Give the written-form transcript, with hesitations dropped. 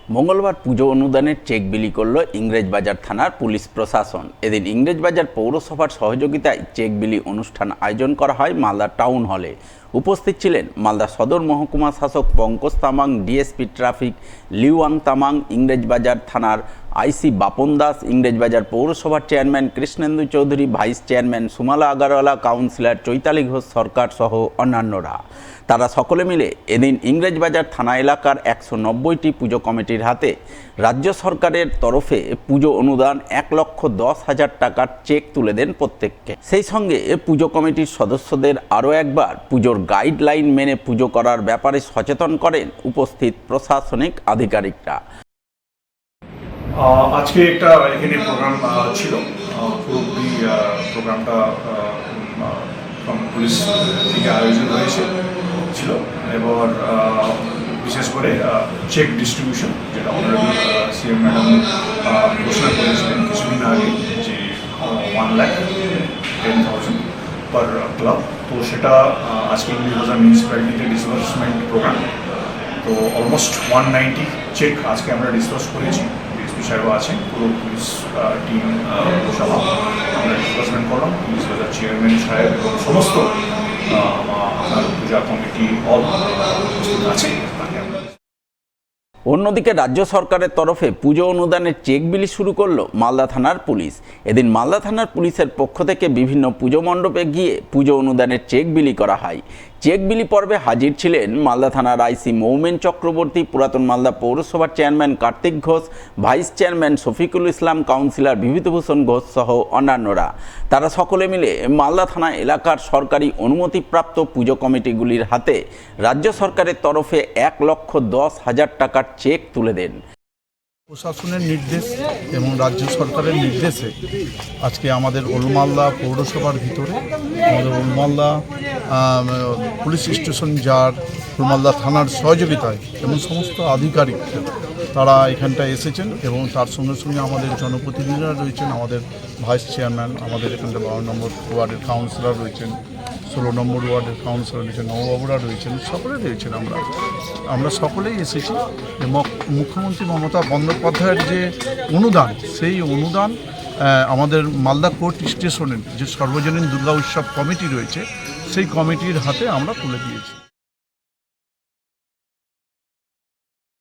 মঙ্গলবার পুজো অনুদানের চেক বিলি করল ইংরেজবাজার থানার পুলিশ প্রশাসন। এদিন ইংরেজবাজার পৌরসভার সহযোগিতায় চেক বিলি অনুষ্ঠান আয়োজন করা হয় মালদা টাউন হলে। উপস্থিত ছিলেন মালদা সদর মহকুমা শাসক পঙ্কজ তামাং, ডিএসপি ট্রাফিক লিওয়াং তামাং, ইংরেজবাজার থানার আইসি বাপন দাস, ইংরেজবাজার পৌরসভার chairman Krishnendu Chowdhury, vice chairman Sumala Agarwala, councillor Chaitali Ghosh Sarkar সহ অন্যান্যরা। তারা সকলে মিলে এদিন ইংরেজবাজার থানা এলাকার 190টি পুজো কমিটির হাতে রাজ্য সরকারের তরফে পুজো অনুদান 1,10,000 টাকার চেক তুলে দেন প্রত্যেককে। সেই সঙ্গে পুজো কমিটির সদস্যদের আরও একবার পুজোর গাইডলাইন মেনে পুজো করার ব্যাপারে সচেতন করেন উপস্থিত প্রশাসনিক আধিকারিকরা। আজকে একটা এখানে প্রোগ্রাম ছিল, পুরোপুরি প্রোগ্রামটা পুলিশ থেকে আয়োজন ছিল। এবার বিশেষ করে চেক ডিস্ট্রিবিউশন, যেটা অনারেবল সিএম ম্যাডাম ঘোষণা করেছিলেন কিছুদিন আগে, যে 1,10,000 পার ক্লাব। তো সেটা আজকে ইংরেজবাজার মিউনিসিপ্যালিটিতে ডিসবার্সমেন্ট প্রোগ্রাম। তো অলমোস্ট 190 চেক আজকে আমরা ডিসবার্স করেছি। ডিএসপি সাহেব আছেন, পুরো পুলিশ টিম সভা আমরা ডিসবার্সমেন্ট করলাম। ইংরেজবাজার চেয়ারম্যান সাহেব এবং সমস্ত আপনার পূজা কমিটি অল উপস্থিত আছে। অন্যদিকে রাজ্য সরকারের তরফে পুজো অনুদানের চেক বিলি শুরু করলো মালদা থানার পুলিশ। এদিন মালদা থানার পুলিশের পক্ষ থেকে বিভিন্ন পুজো মণ্ডপে গিয়ে পুজো অনুদানের চেক বিলি করা হয়। চেক বিলি পর্বে হাজির ছিলেন মালদা থানার আইসি মৌমেন চক্রবর্তী, পুরাতন মালদা পৌরসভার chairman Kartik Ghosh, vice chairman Shafiqul Islam, councillor Bibhutibhushan Ghosh সহ অন্যান্যরা। তারা সকলে মিলে মালদা থানা এলাকার সরকারি অনুমতিপ্রাপ্ত পুজো কমিটিগুলির হাতে রাজ্য সরকারের তরফে 1,10,000 টাকার চেক তুলে দেন। প্রশাসনের নির্দেশ এবং রাজ্য সরকারের নির্দেশে আজকে আমাদের ওলমালদা পৌরসভার ভিতরে আমাদের ওলমালদা পুলিশ স্টেশন, যার ওলমালদা থানার সহযোগিতায় এবং সমস্ত আধিকারিক তারা এখানটায় এসেছেন, এবং তার সঙ্গে সঙ্গে আমাদের জনপ্রতিনিধিরা রয়েছেন, আমাদের ভাইস চেয়ারম্যান, আমাদের এখানটা 12 নম্বর ওয়ার্ডের কাউন্সিলর রয়েছেন, 16 নম্বর ওয়ার্ডের কাউন্সিলর রয়েছেন, নববাবুরা রয়েছেন, সকলে রয়েছেন। আমরা সকলেই এসেছি। মুখ্যমন্ত্রী মমতা বন্দ্যোপাধ্যায়ের যে অনুদান, সেই অনুদান আমাদের মালদা কোর্ট স্টেশনের যে সর্বজনীন দুর্গা উৎসব কমিটি রয়েছে, সেই কমিটির হাতে আমরা তুলে দিয়েছি।